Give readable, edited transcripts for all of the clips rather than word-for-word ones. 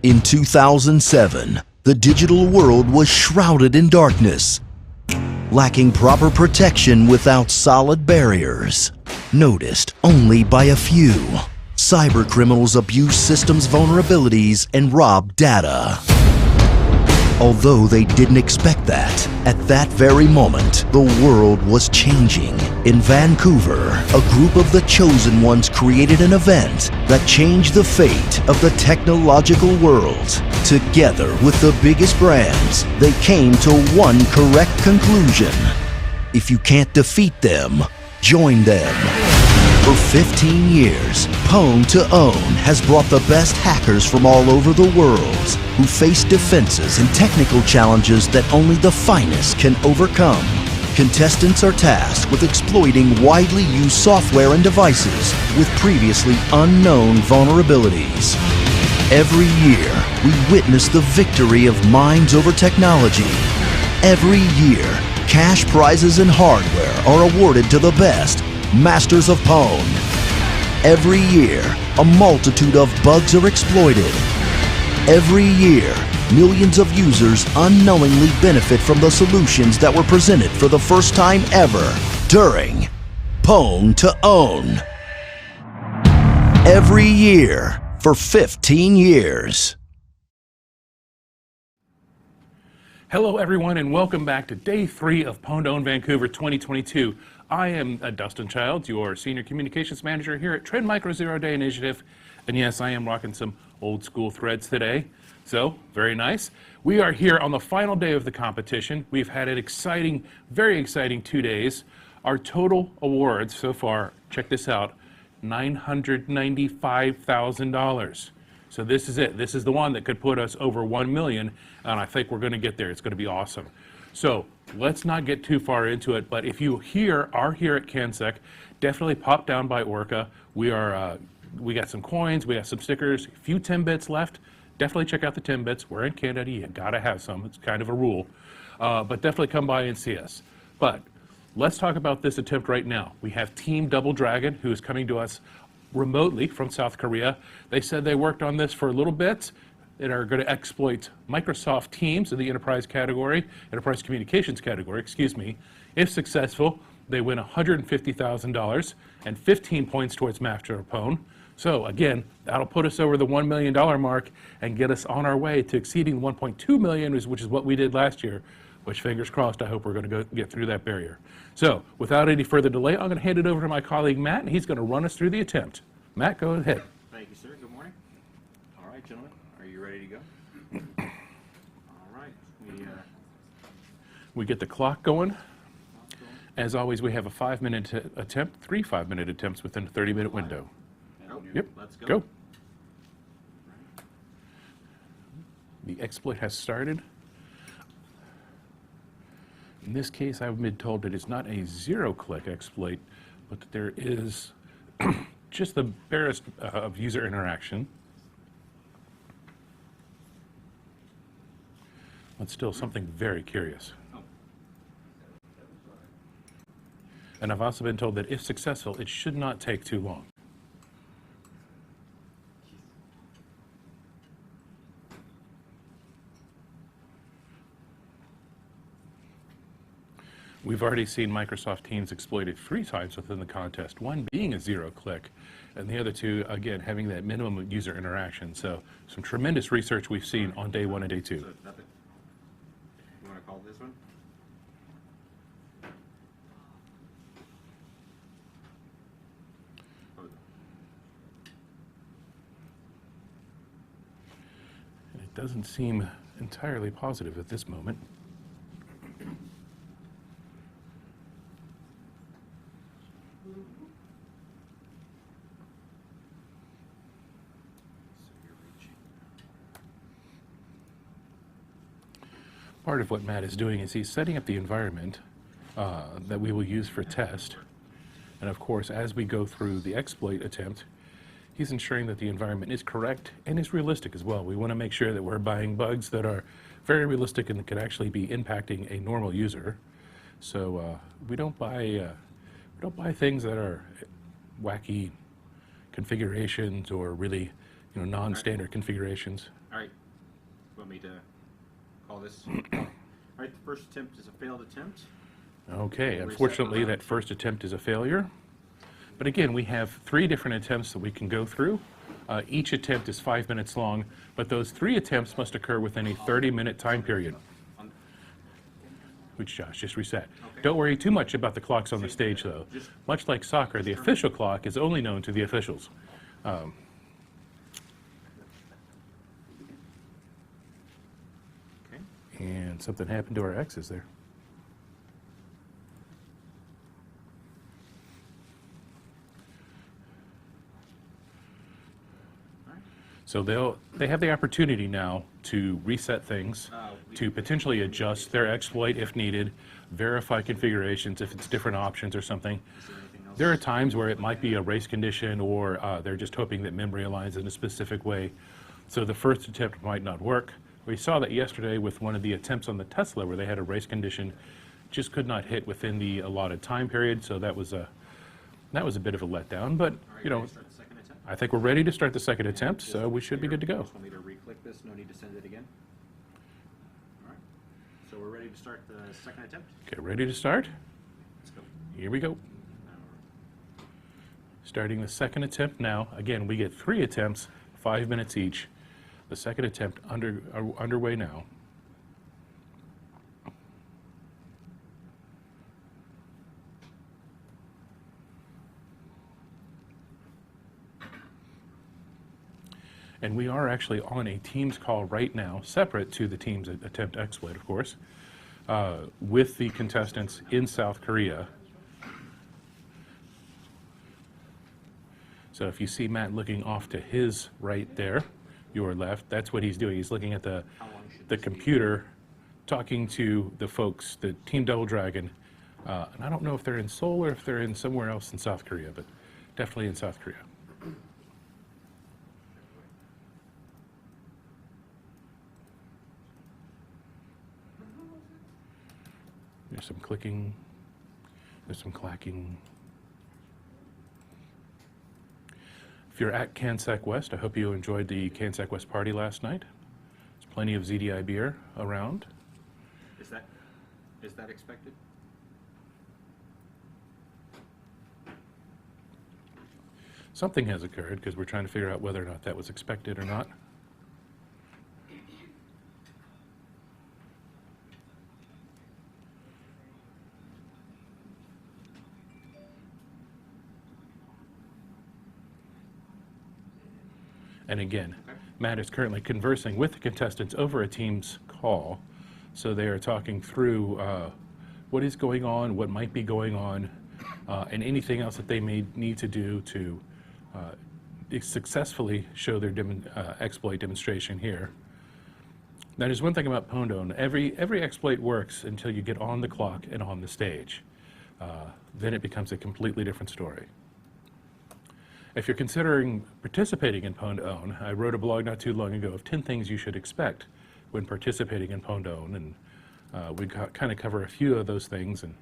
In 2007, the digital world was shrouded in darkness, lacking proper protection without solid barriers, noticed only by a few. Cybercriminals abuse systems vulnerabilities and rob data. Although they didn't expect that, at that very moment, the world was changing. In Vancouver, a group of the chosen ones created an event that changed the fate of the technological world. Together with the biggest brands, they came to one correct conclusion. If you can't defeat them, join them. For 15 years, Pwn2Own has brought the best hackers from all over the world who face defenses and technical challenges that only the finest can overcome. Contestants are tasked with exploiting widely used software and devices with previously unknown vulnerabilities. Every year, we witness the victory of minds over technology. Every year, cash prizes and hardware are awarded to the best Masters of Pwn. Every year, a multitude of bugs are exploited. Every year, millions of users unknowingly benefit from the solutions that were presented for the first time ever during Pwn2Own. Every year for 15 years. Hello everyone and welcome back to day 3 of Pwn2Own Vancouver 2022. I am Dustin Childs, your Senior Communications Manager here at Trend Micro Zero Day Initiative. And yes, I am rocking some old school threads today. So, very nice. We are here on the final day of the competition. We've had an exciting, very exciting 2 days. Our total awards so far, check this out, $995,000. So this is it. This is the one that could put us over 1 million, and I think we're going to get there. It's going to be awesome. So let's not get too far into it, but if you are here at CanSec, definitely pop down by Orca. We got some coins, we got some stickers, a few Timbits left. Definitely check out the Timbits. We're in Canada, you gotta have some. It's kind of a rule. But definitely come by and see us. But let's talk about this attempt right now. We have Team DoubleDragon, who is coming to us remotely from South Korea. They said they worked on this for a little bit and are going to exploit Microsoft Teams in the enterprise communications category, excuse me. If successful, they win $150,000 and 15 points towards Master of Pwn. So again, that'll put us over the $1 million mark and get us on our way to exceeding 1.2 million, which is what we did last year, which fingers crossed, I hope we're going to get through that barrier. So without any further delay, I'm going to hand it over to my colleague Matt, and he's going to run us through the attempt. Matt, go ahead. Thank you, sir. Good morning. All right, gentlemen, are you ready to go? All right. We get the clock going. As always, we have a 5-minute attempt, 3 5-minute attempts within a 30-minute window. Yep. Let's go. Go. The exploit has started. In this case, I've been told that it's not a zero-click exploit, but that there is just the barest of user interaction. But still something very curious. And I've also been told that if successful, it should not take too long. We've already seen Microsoft Teams exploited 3 times within the contest, one being a zero-click, and the other 2, again, having that minimum user interaction. So some tremendous research we've seen on day 1 and day 2. So nothing. You want to call this one? And it doesn't seem entirely positive at this moment. Part of what Matt is doing is he's setting up the environment that we will use for test. And of course, as we go through the exploit attempt, he's ensuring that the environment is correct and is realistic as well. We want to make sure that we're buying bugs that are very realistic and that can actually be impacting a normal user. So we don't buy things that are wacky configurations or really non-standard configurations. All right. You want me to call this? All right, the first attempt is a failed attempt. Okay, Reset unfortunately, the that first attempt is a failure. But again, we have 3 different attempts that we can go through. Each attempt is 5 minutes long, but those 3 attempts must occur within a 30-minute time period, which Josh just reset. Okay. Don't worry too much about the clocks on the stage, though. Much like soccer, the official clock is only known to the officials. Okay. And something happened to our X's there. So they have the opportunity now to reset things, to potentially adjust their exploit if needed, verify configurations if it's different options or something. Is there anything else? There are times where it might be a race condition, or they're just hoping that memory aligns in a specific way. So the first attempt might not work. We saw that yesterday with one of the attempts on the Tesla where they had a race condition, just could not hit within the allotted time period. So that was a bit of a letdown. But All right, you know, ready to start the second attempt? I think we're ready to start the second attempt, so we should be good to go. Just want me to re-click this, no need to send it again? All right, so we're ready to start the second attempt? Okay, ready to start? Let's go. Here we go. Starting the second attempt now. Again, we get 3 attempts, 5 minutes each. The second attempt underway now. And we are actually on a Teams call right now, separate to the Teams attempt exploit, of course, with the contestants in South Korea. So if you see Matt looking off to his right there, your left, that's what he's doing. He's looking at the computer, talking to the folks, the Team DoubleDragon. And I don't know if they're in Seoul or if they're in somewhere else in South Korea, but definitely in South Korea. There's some clicking, there's some clacking. If you're at CanSec West, I hope you enjoyed the CanSec West party last night. There's plenty of ZDI beer around. Is that expected? Something has occurred because we're trying to figure out whether or not that was expected or not. And again, Matt is currently conversing with the contestants over a Teams call. So they are talking through what is going on, what might be going on, and anything else that they may need to do to successfully show their exploit demonstration here. That is one thing about Pwn2Own. Every exploit works until you get on the clock and on the stage. Then it becomes a completely different story. If you're considering participating in Pwn2Own, I wrote a blog not too long ago of 10 things you should expect when participating in Pwn2Own, and we kind of cover a few of those things. And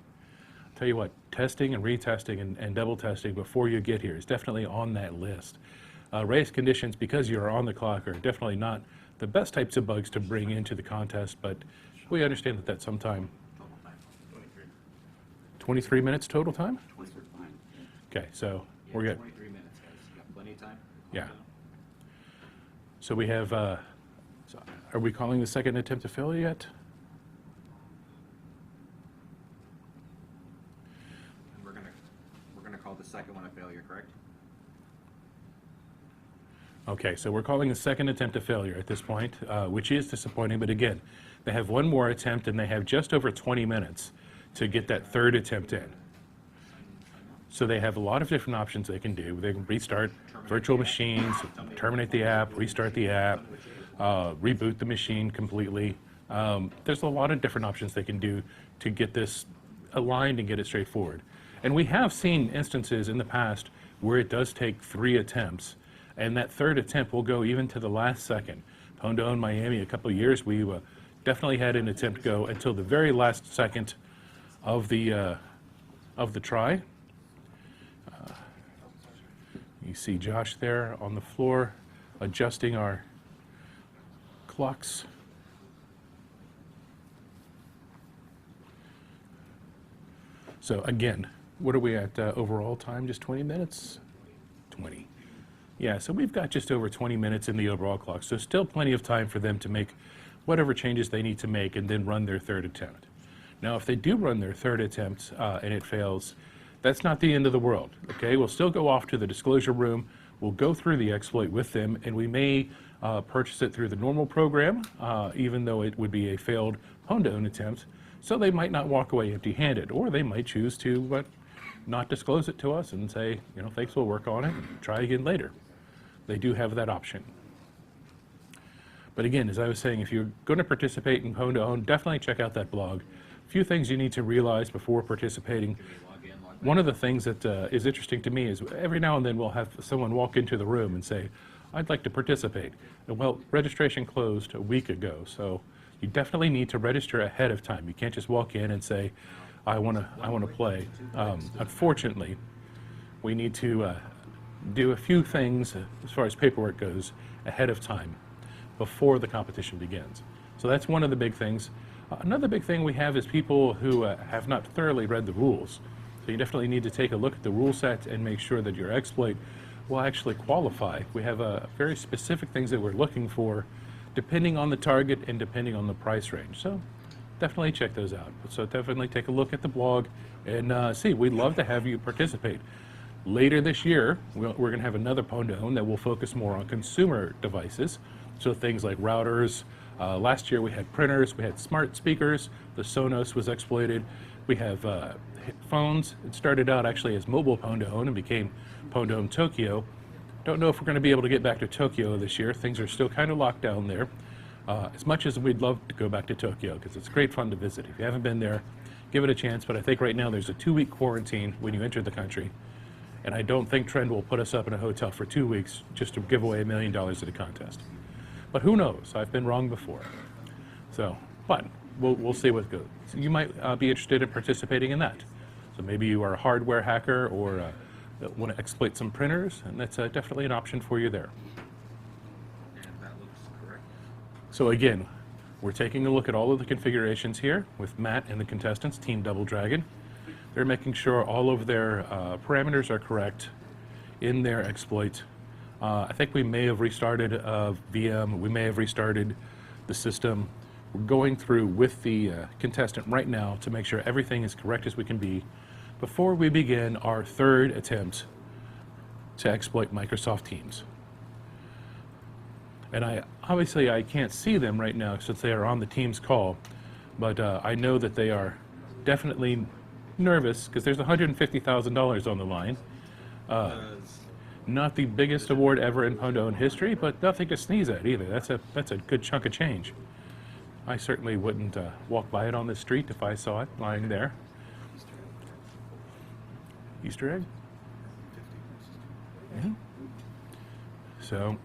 I'll tell you what, testing and retesting and double testing before you get here is definitely on that list. Race conditions, because you're on the clock, are definitely not the best types of bugs to bring into the contest, but we understand that that's sometime. 23 minutes total time? Okay, so we're good. 23 minutes, guys. You got plenty of time? Yeah. So we have, so are we calling the second attempt a failure yet? And we're gonna call the second one a failure, correct? Okay, so we're calling the second attempt a failure at this point, which is disappointing, but again, they have one more attempt and they have just over 20 minutes to get that third attempt in. So they have a lot of different options they can do. They can restart virtual machines, terminate the app, restart the app, reboot the machine completely. There's a lot of different options they can do to get this aligned and get it straightforward. And we have seen instances in the past where it does take 3 attempts, and that third attempt will go even to the last second. Pwn2Own Miami, a couple of years, we definitely had an attempt go until the very last second of the try. You see Josh there on the floor adjusting our clocks. So again, what are we at overall time? Just 20 minutes? 20. Yeah, so we've got just over 20 minutes in the overall clock, so still plenty of time for them to make whatever changes they need to make and then run their third attempt. Now, if they do run their third attempt and it fails, that's not the end of the world, okay? We'll still go off to the disclosure room, we'll go through the exploit with them, and we may purchase it through the normal program, even though it would be a failed Pwn2Own attempt, so they might not walk away empty-handed, or they might choose to not disclose it to us and say, you know, thanks, we'll work on it, and try again later. They do have that option. But again, as I was saying, if you're going to participate in Pwn2Own, definitely check out that blog. A few things you need to realize before participating. One of the things that is interesting to me is every now and then we'll have someone walk into the room and say, I'd like to participate. And well, registration closed a week ago, so you definitely need to register ahead of time. You can't just walk in and say, I want to play. Unfortunately, we need to do a few things as far as paperwork goes ahead of time before the competition begins. So that's one of the big things. Another big thing we have is people who have not thoroughly read the rules. So you definitely need to take a look at the rule set and make sure that your exploit will actually qualify. We have very specific things that we're looking for depending on the target and depending on the price range. So definitely check those out. So definitely take a look at the blog and see. We'd love to have you participate. Later this year, we're going to have another Pwn2Own that will focus more on consumer devices. So things like routers. Last year we had printers, we had smart speakers, the Sonos was exploited. We have phones. It started out actually as mobile Pwn2Own and became Pwn2Own Tokyo. Don't know if we're going to be able to get back to Tokyo this year. Things are still kind of locked down there. As much as we'd love to go back to Tokyo, because it's great fun to visit. If you haven't been there, give it a chance, but I think right now there's a 2-week quarantine when you enter the country. And I don't think Trend will put us up in a hotel for 2 weeks just to give away $1 million at a contest. But who knows? I've been wrong before. So, but we'll see what goes. So you might be interested in participating in that. So maybe you are a hardware hacker or want to exploit some printers, and that's definitely an option for you there. And that looks correct. So again, we're taking a look at all of the configurations here with Matt and the contestants, Team DoubleDragon. They're making sure all of their parameters are correct in their exploit. I think we may have restarted VM, we may have restarted the system. We're going through with the contestant right now to make sure everything is correct as we can be before we begin our third attempt to exploit Microsoft Teams. And obviously I can't see them right now since they are on the Teams call, but I know that they are definitely nervous because there's $150,000 on the line. Not the biggest award ever in Pwn2Own history, but nothing to sneeze at either. That's a good chunk of change. I certainly wouldn't walk by it on the street if I saw it lying there. Easter egg? Yeah. So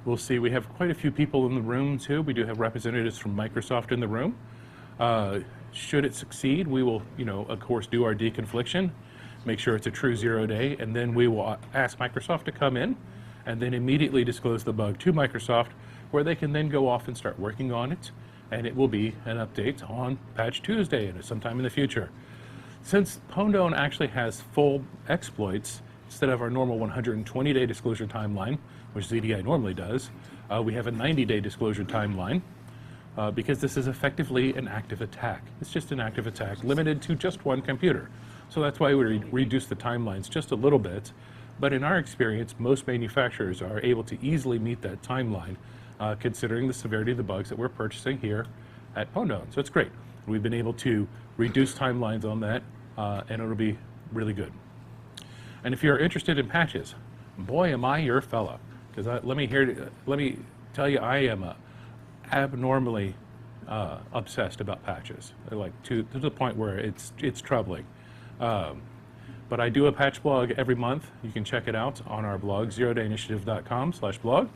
we'll see. We have quite a few people in the room too. We do have representatives from Microsoft in the room. Should it succeed, we will, of course, do our deconfliction, make sure it's a true 0-day, and then we will ask Microsoft to come in and then immediately disclose the bug to Microsoft, where they can then go off and start working on it, and it will be an update on Patch Tuesday sometime in the future. Since Pwn2Own actually has full exploits, instead of our normal 120-day disclosure timeline, which ZDI normally does, we have a 90-day disclosure timeline. Because this is effectively an active attack. It's just an active attack limited to just one computer. So that's why we reduce the timelines just a little bit. But in our experience, most manufacturers are able to easily meet that timeline, considering the severity of the bugs that we're purchasing here at Pwn2Own. So it's great. We've been able to reduce timelines on that, and it'll be really good. And if you're interested in patches, boy, am I your fella. Because let me tell you, I am abnormally obsessed about patches, like to the point where it's troubling. But I do a patch blog every month. You can check it out on our blog, zerodayinitiative.com/blog.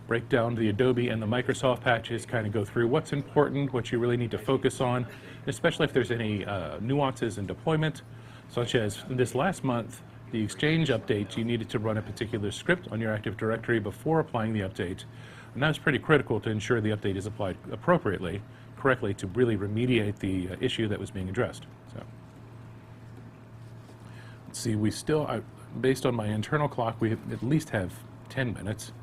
Break down the Adobe and the Microsoft patches, kind of go through what's important, what you really need to focus on, especially if there's any nuances in deployment, such as this last month, the Exchange update, you needed to run a particular script on your Active Directory before applying the update. And that's pretty critical to ensure the update is applied appropriately, correctly, to really remediate the issue that was being addressed. So, let's see, we still, based on my internal clock, we at least have 10 minutes.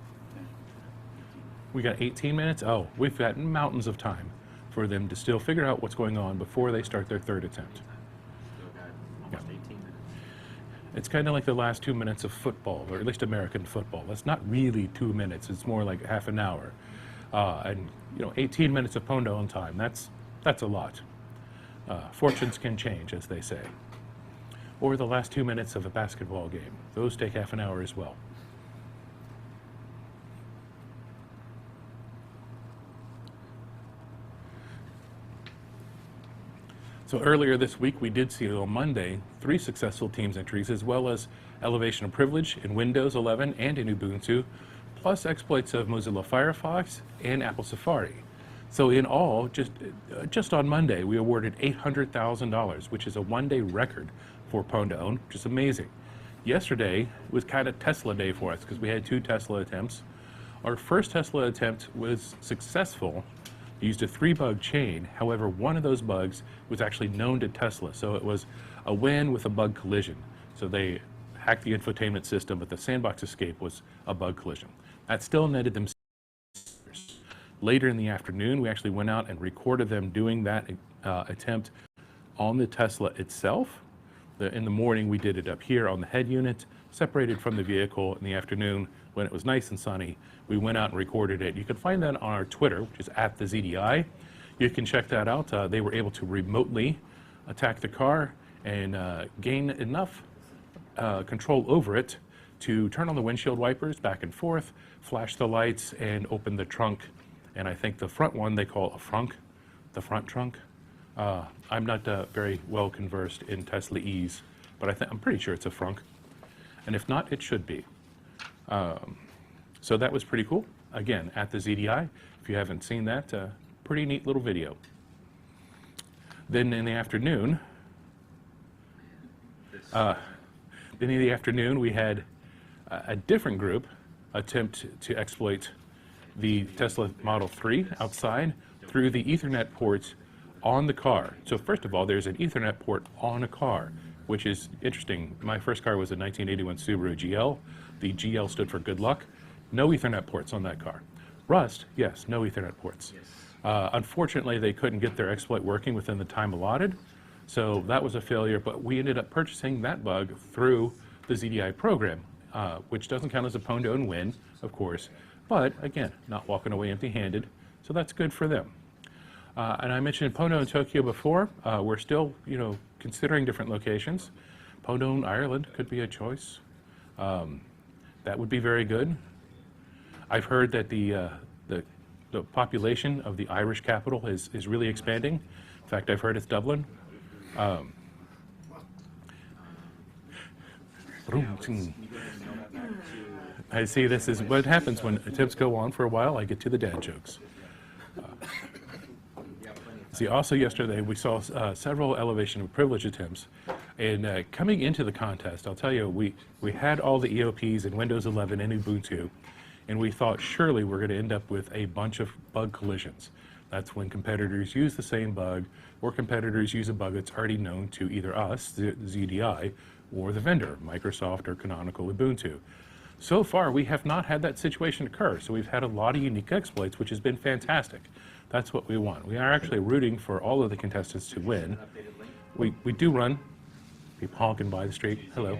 We got 18 minutes? Oh, we've got mountains of time for them to still figure out what's going on before they start their third attempt. Still got almost 18 minutes. It's kind of like the last 2 minutes of football, or at least American football. That's not really 2 minutes. It's more like half an hour. And 18 minutes of Pwn2Own time. That's a lot. Fortunes can change, as they say. Or the last 2 minutes of a basketball game. Those take half an hour as well. So earlier this week, we did see on Monday 3 successful Teams entries, as well as elevation of privilege in Windows 11 and in Ubuntu, plus exploits of Mozilla Firefox and Apple Safari. So in all, just on Monday, we awarded $800,000, which is a one-day record for Pwn2Own, which is amazing. Yesterday was kind of Tesla day for us because we had 2 Tesla attempts. Our first Tesla attempt was successful. Used a 3-bug chain. However, one of those bugs was actually known to Tesla, so it was a win with a bug collision. So they hacked the infotainment system, but the sandbox escape was a bug collision. That still netted them. Later in the afternoon, we actually went out and recorded them doing that attempt on the Tesla itself. In the morning, we did it up here on the head unit, separated from the vehicle. In the afternoon, when it was nice and sunny, we went out and recorded it. You can find that on our Twitter, which is @TheZDI. You can check that out. They were able to remotely attack the car and gain enough control over it to turn on the windshield wipers back and forth, flash the lights, and open the trunk. And I think the front one they call a frunk, the front trunk. I'm not very well conversed in Tesla-ese, but I'm pretty sure it's a frunk. And if not, it should be. So that was pretty cool. Again, @TheZDI. If you haven't seen that, pretty neat little video. Then in the afternoon, we had a different group attempt to exploit the Tesla Model 3 outside through the Ethernet ports on the car. So first of all, there's an Ethernet port on a car, which is interesting. My first car was a 1981 Subaru GL. The GL stood for good luck. No Ethernet ports on that car. Rust, yes, no Ethernet ports. Unfortunately, they couldn't get their exploit working within the time allotted, so that was a failure, but we ended up purchasing that bug through the ZDI program, which doesn't count as a Pwn2Own win, of course, but again, not walking away empty-handed, so that's good for them. And I mentioned Pwn2Own Tokyo before. We're still, considering different locations. Pwn2Own Ireland could be a choice. That would be very good. I've heard that the population of the Irish capital is really expanding. In fact, I've heard it's Dublin. I see this is what happens when attempts go on for a while. I get to the dad jokes. See, also yesterday we saw several elevation of privilege attempts, and coming into the contest, I'll tell you, we had all the EOPs in Windows 11 and Ubuntu, and we thought surely we're going to end up with a bunch of bug collisions. That's when competitors use the same bug, or competitors use a bug that's already known to either us, the ZDI, or the vendor, Microsoft or Canonical Ubuntu. So far, we have not had that situation occur, so we've had a lot of unique exploits, which has been fantastic. That's what we want. We are actually rooting for all of the contestants to win. We do run, people honking by the street, hello.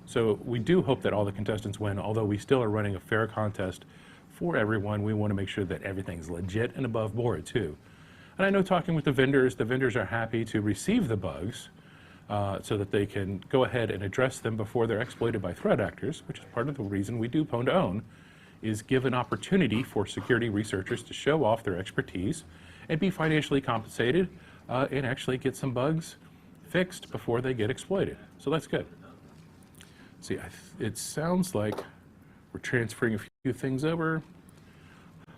So we do hope that all the contestants win, although we still are running a fair contest for everyone. We want to make sure that everything's legit and above board too. And I know talking with the vendors are happy to receive the bugs so that they can go ahead and address them before they're exploited by threat actors, which is part of the reason we do Pwn2Own, is give an opportunity for security researchers to show off their expertise and be financially compensated and actually get some bugs fixed before they get exploited. So that's good. See, it sounds like we're transferring a few things over.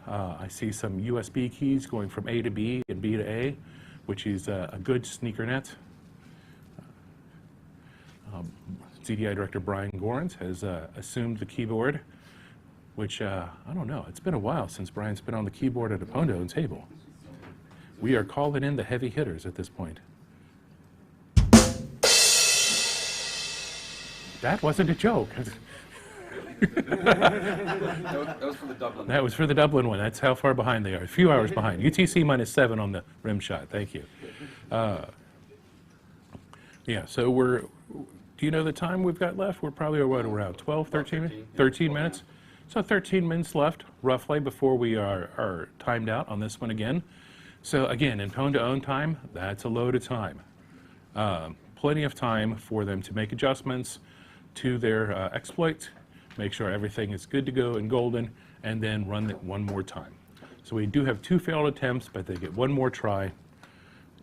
I see some USB keys going from A to B and B to A, which is a good sneaker net. CDI Director Brian Gorens has assumed the keyboard, which, I don't know, it's been a while since Brian's been on the keyboard at a Pwn2Own table. We are calling in the heavy hitters at this point. That wasn't a joke. That was for the Dublin. That was for the Dublin one. That's how far behind they are. A few hours behind. UTC -7 on the rim shot. Thank you. Yeah, so do you know the time we've got left? We're probably around 12, 13, 13 minutes? So 13 minutes left, roughly, before we are timed out on this one again. So again, in Pwn2Own time, that's a load of time. Plenty of time for them to make adjustments to their exploits, make sure everything is good to go and golden, and then run it one more time. So we do have 2 failed attempts, but they get one more try,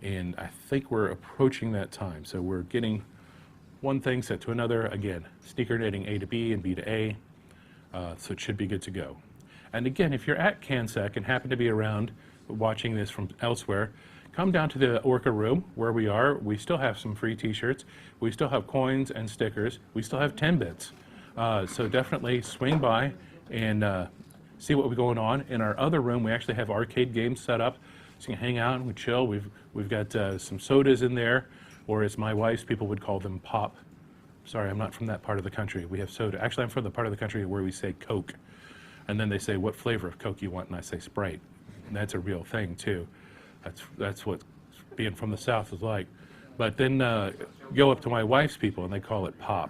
and I think we're approaching that time. So we're getting one thing set to another. Again, sneaker knitting A to B and B to A, so it should be good to go. And again, if you're at CanSec and happen to be around watching this from elsewhere, come down to the Orca room where we are. We still have some free t-shirts. We still have coins and stickers. We still have 10 bits. So definitely swing by and see what we're going on. In our other room, we actually have arcade games set up, so you can hang out and we chill. We've got some sodas in there, or as my wife's people would call them, pop. Sorry, I'm not from that part of the country. We have soda. Actually, I'm from the part of the country where we say Coke. And then they say, what flavor of Coke you want? And I say Sprite. And that's a real thing, too. That's what being from the South is like. But then go up to my wife's people, and they call it pop.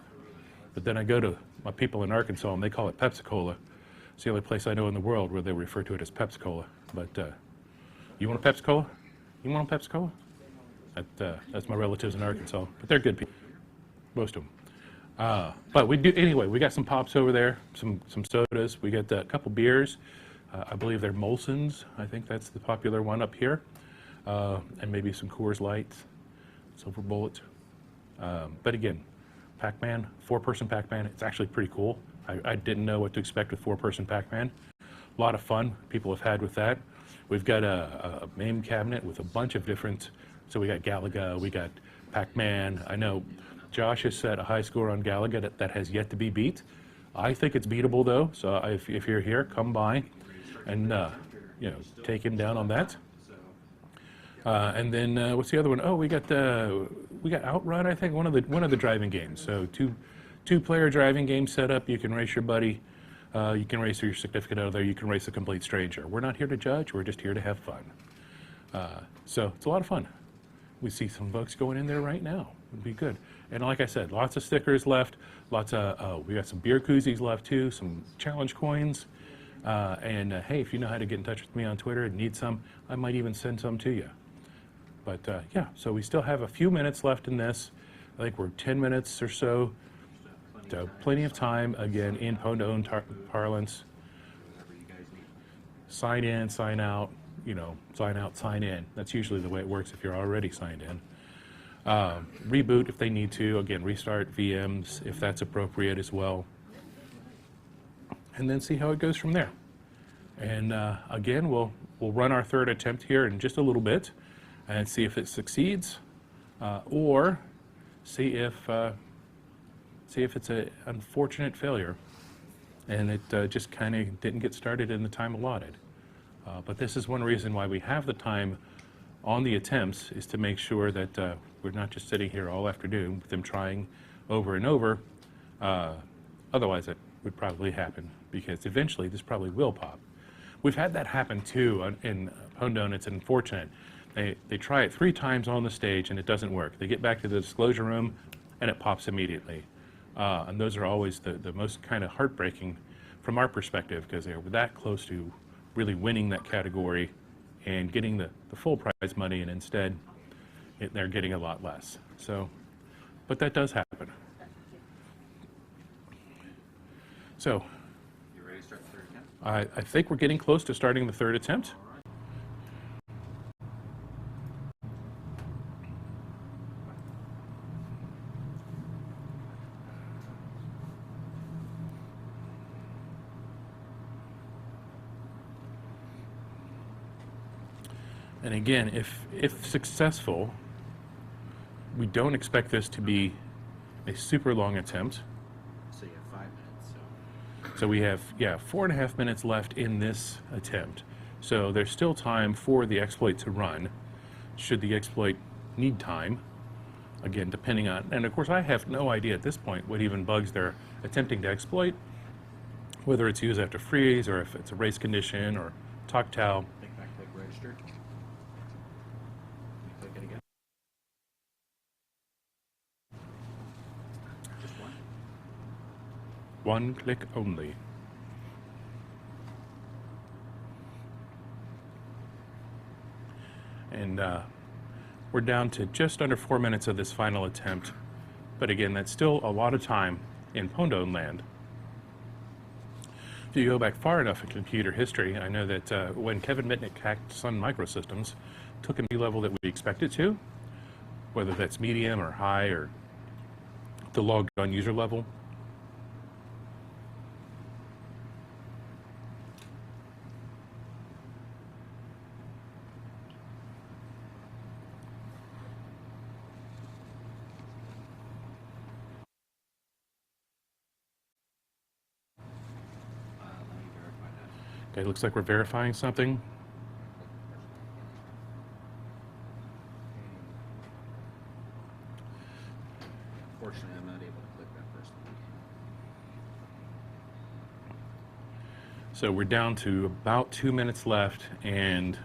But then I go to my people in Arkansas, and they call it Pepsi-Cola. It's the only place I know in the world where they refer to it as Pepsi-Cola. But you want a Pepsi-Cola? You want a Pepsi-Cola? That's my relatives in Arkansas. But they're good people, most of them. But we do, anyway, we got some pops over there, some sodas. We got a couple beers. I believe they're Molson's. I think that's the popular one up here. And maybe some Coors Light, Silver Bullet. But again, Pac-Man, 4-person Pac-Man, it's actually pretty cool. I didn't know what to expect with 4-person Pac-Man. A lot of fun people have had with that. We've got a MAME cabinet with a bunch of different, so we got Galaga, we got Pac-Man. I know Josh has set a high score on Galaga that has yet to be beat. I think it's beatable though, so if you're here, come by and take him down on that. And then what's the other one? Oh, we got Outrun. I think one of the driving games. So two-player driving game setup. You can race your buddy. You can race your significant other. You can race a complete stranger. We're not here to judge. We're just here to have fun. So it's a lot of fun. We see some folks going in there right now. It'd be good. And like I said, lots of stickers left. Lots of we got some beer koozies left too. Some challenge coins. And hey, if you know how to get in touch with me on Twitter and need some, I might even send some to you. But yeah, so we still have a few minutes left in this. I think we're 10 minutes or so. So plenty of time, again, in Pwn2Own parlance. Sign in, sign out, sign out, sign in. That's usually the way it works if you're already signed in. Reboot if they need to. Again, restart VMs if that's appropriate as well. And then see how it goes from there. And again, we'll run our third attempt here in just a little bit and see if it succeeds, or see if it's an unfortunate failure and it just kind of didn't get started in the time allotted. But this is one reason why we have the time on the attempts, is to make sure that we're not just sitting here all afternoon with them trying over and over. Otherwise, it would probably happen, because eventually this probably will pop. We've had that happen too in Pwn2Own. It's unfortunate. They try it 3 times on the stage and it doesn't work. They get back to the disclosure room and it pops immediately. And those are always the most kind of heartbreaking from our perspective, because they're that close to really winning that category and getting the full prize money, and instead they're getting a lot less. So, but that does happen. So, You ready to start the third attempt? I think we're getting close to starting the third attempt. And again, if successful, we don't expect this to be a super long attempt. So you have 5 minutes. So we have, 4.5 minutes left in this attempt. So there's still time for the exploit to run, should the exploit need time. Again, depending on, and of course I have no idea at this point what even bugs they're attempting to exploit, whether it's used after freeze or if it's a race condition or Toctau. Click back, click register. Click it again. Just one. One click only. And we're down to just under 4 minutes of this final attempt. But again, that's still a lot of time in Pwn2Own land. If you go back far enough in computer history, I know that when Kevin Mitnick hacked Sun Microsystems, took a new level that we expect it to, whether that's medium or high or the logged on user level. Let me verify that. Okay, looks like we're verifying something. Unfortunately, I'm not able to click that first link. So we're down to about 2 minutes left, and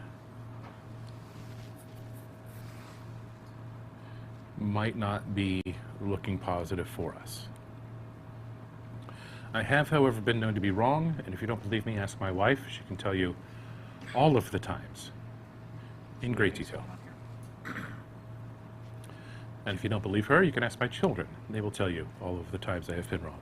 might not be looking positive for us. I have, however, been known to be wrong, and if you don't believe me, ask my wife. She can tell you all of the times in great detail. And if you don't believe her, you can ask my children. They will tell you all of the times I have been wrong.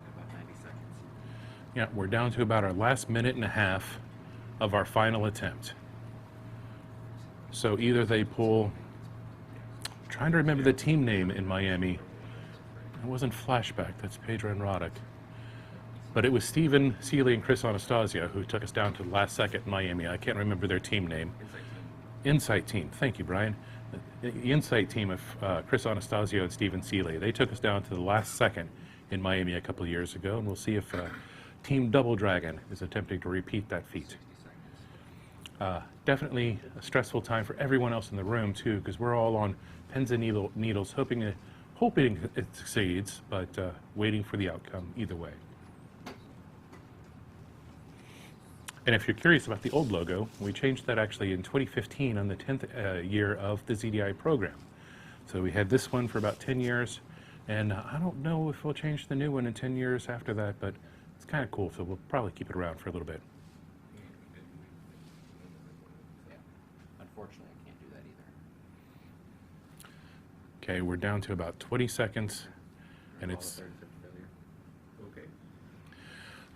About 90 seconds. Yeah, we're down to about our last minute and a half of our final attempt. So either they pull, I'm trying to remember the team name in Miami. It wasn't Flashback, that's Pedro and Roddick. But it was Stephen Seeley and Chris Anastasia who took us down to the last second in Miami. I can't remember their team name. Insight Team. Thank you, Brian. The Insight Team of Chris Anastasia and Stephen Seeley. They took us down to the last second in Miami a couple of years ago, and we'll see if Team DoubleDragon is attempting to repeat that feat. Definitely a stressful time for everyone else in the room too, because we're all on pins and needles, hoping it succeeds, but waiting for the outcome either way. And if you're curious about the old logo, we changed that actually in 2015 on the 10th year of the ZDI program. So we had this one for about 10 years, and I don't know if we'll change the new one in 10 years after that, but it's kind of cool, so we'll probably keep it around for a little bit. Unfortunately, I can't do that either. Okay, we're down to about 20 seconds, and it's... Third attempt failure. Okay.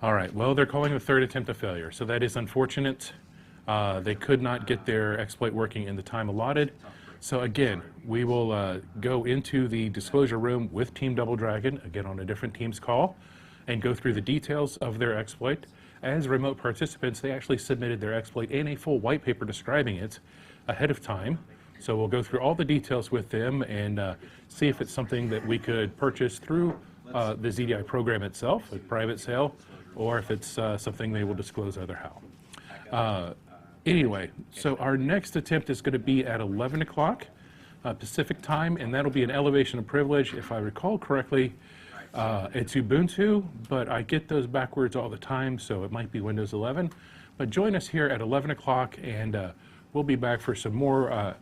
All right, well, they're calling the third attempt a failure, so that is unfortunate. They could not get their exploit working in the time allotted. So again, we will go into the disclosure room with Team DoubleDragon, again on a different team's call, and go through the details of their exploit. As remote participants, they actually submitted their exploit in a full white paper describing it ahead of time. So we'll go through all the details with them and see if it's something that we could purchase through the ZDI program itself, a private sale, or if it's something they will disclose other how. Anyway, so our next attempt is going to be at 11 o'clock Pacific time, and that'll be an elevation of privilege. If I recall correctly, it's Ubuntu, but I get those backwards all the time, so it might be Windows 11. But join us here at 11 o'clock, and we'll be back for some more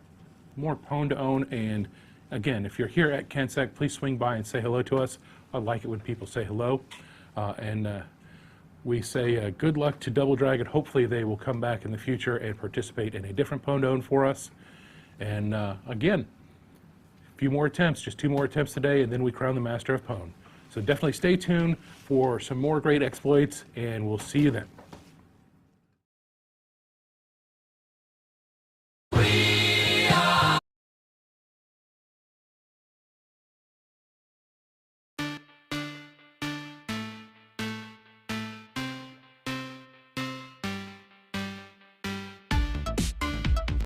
Pwn2Own. And again, if you're here at CanSec, please swing by and say hello to us. I like it when people say hello. We say good luck to DoubleDragon. Hopefully they will come back in the future and participate in a different Pwn2Own for us. And again, a few more attempts, just 2 more attempts today, and then we crown the Master of Pwn. So definitely stay tuned for some more great exploits, and we'll see you then.